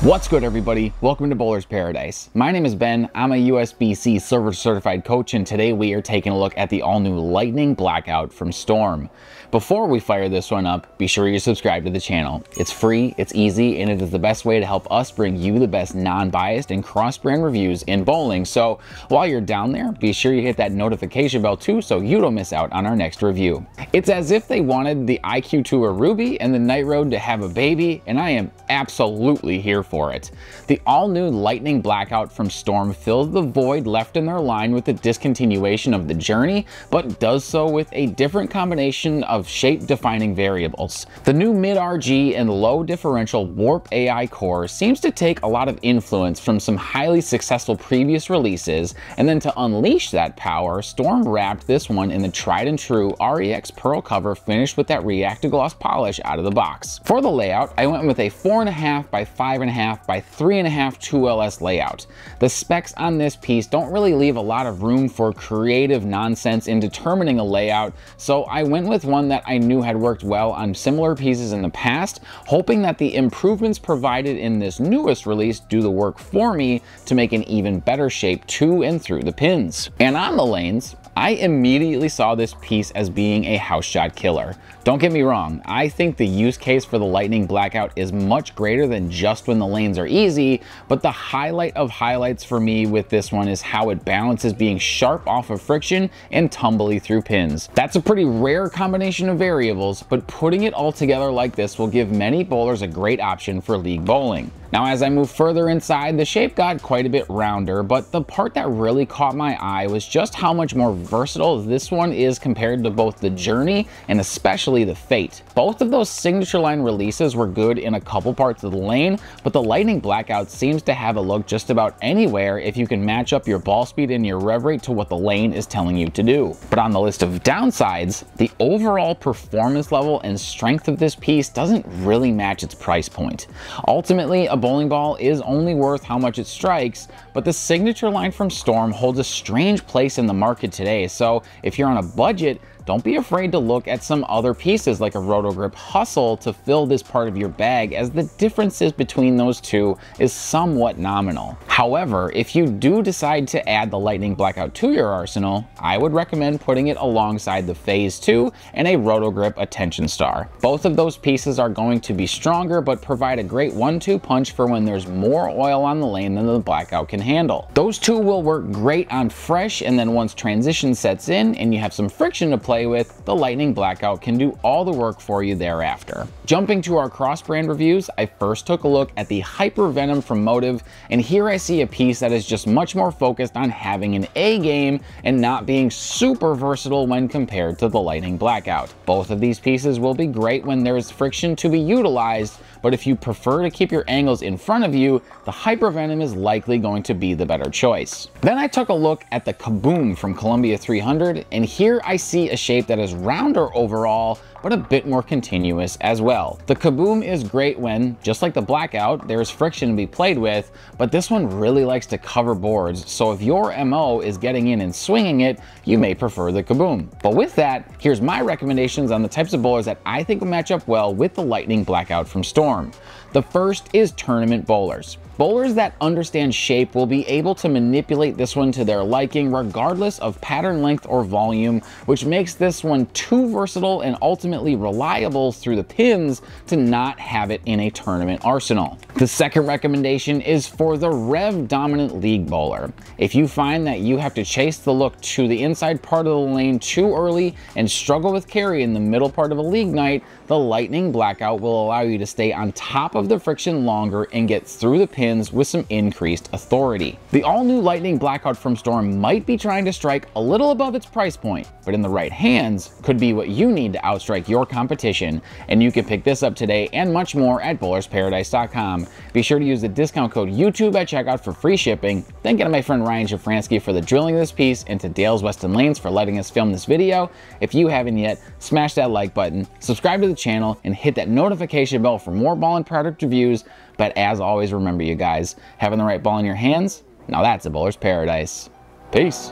What's good, everybody? Welcome to Bowler's Paradise. My name is Ben. I'm a USB-C Silver certified coach, and today we are taking a look at the all-new Lightning Blackout from Storm. Before we fire this one up, be sure you subscribe to the channel. It's free, it's easy, and it is the best way to help us bring you the best non-biased and cross-brand reviews in bowling. So while you're down there, be sure you hit that notification bell too so you don't miss out on our next review. It's as if they wanted the IQ Tour Ruby and the Night Road to have a baby, and I am absolutely here for it. The all-new Lightning Blackout from Storm fills the void left in their line with the discontinuation of the Journey, but does so with a different combination of shape-defining variables. The new mid-RG and low differential Warp A.I core seems to take a lot of influence from some highly successful previous releases, and then to unleash that power, Storm wrapped this one in the tried and true REX pearl cover finished with that reactagloss polish out of the box. For the layout, I went with a 4.5 by 5.5 by 3.5 2LS layout. The specs on this piece don't really leave a lot of room for creative nonsense in determining a layout, so I went with one that I knew had worked well on similar pieces in the past, hoping that the improvements provided in this newest release do the work for me to make an even better shape to and through the pins. And on the lanes, I immediately saw this piece as being a house shot killer. Don't get me wrong, I think the use case for the Lightning Blackout is much greater than just when the lanes are easy, but the highlight of highlights for me with this one is how it balances being sharp off of friction and tumbly through pins. That's a pretty rare combination of variables, but putting it all together like this will give many bowlers a great option for league bowling. Now, as I move further inside, the shape got quite a bit rounder, but the part that really caught my eye was just how much more versatile this one is compared to both the Journey and especially the Fate. Both of those signature line releases were good in a couple parts of the lane, but the Lightning Blackout seems to have a look just about anywhere if you can match up your ball speed and your rev rate to what the lane is telling you to do. But on the list of downsides, the overall performance level and strength of this piece doesn't really match its price point. Ultimately, a bowling ball is only worth how much it strikes, but the signature line from Storm holds a strange place in the market today, so if you're on a budget, don't be afraid to look at some other pieces like a Rotogrip Hustle to fill this part of your bag, as the differences between those two is somewhat nominal. However, if you do decide to add the Lightning Blackout to your arsenal, I would recommend putting it alongside the Phase 2 and a Rotogrip Attention Star. Both of those pieces are going to be stronger, but provide a great 1-2 punch for when there's more oil on the lane than the Blackout can handle. Those two will work great on fresh, and then once transition sets in and you have some friction to play with, the Lightning Blackout can do all the work for you thereafter. Jumping to our cross-brand reviews, I first took a look at the Hyper Venom from Motive, and here I see a piece that is just much more focused on having an A game and not being super versatile when compared to the Lightning Blackout. Both of these pieces will be great when there is friction to be utilized, but if you prefer to keep your angles in front of you, the Hyper Venom is likely going to be the better choice. Then I took a look at the Kaboom from Columbia 300, and here I see a shape that is rounder overall, but a bit more continuous as well. The Kaboom is great when, just like the Blackout, there is friction to be played with, but this one really likes to cover boards, so if your MO is getting in and swinging it, you may prefer the Kaboom. But with that, here's my recommendations on the types of bowlers that I think will match up well with the Lightning Blackout from Storm. The first is tournament bowlers. Bowlers that understand shape will be able to manipulate this one to their liking regardless of pattern length or volume, which makes this one too versatile and ultimately reliable through the pins to not have it in a tournament arsenal. The second recommendation is for the rev dominant league bowler. If you find that you have to chase the look to the inside part of the lane too early and struggle with carry in the middle part of a league night, the Lightning Blackout will allow you to stay on top of the friction longer and get through the pins with some increased authority. The all-new Lightning Blackout from Storm might be trying to strike a little above its price point, but in the right hands could be what you need to outstrike your competition, and you can pick this up today and much more at bowlersparadise.com. Be sure to use the discount code YouTube at checkout for free shipping. Thank you to my friend Ryan Shafransky for the drilling of this piece, and to Dale's Weston Lanes for letting us film this video. If you haven't yet, smash that like button, subscribe to the channel, and hit that notification bell for more ball and product reviews. But as always, remember you guys, having the right ball in your hands, now that's a bowler's paradise. Peace.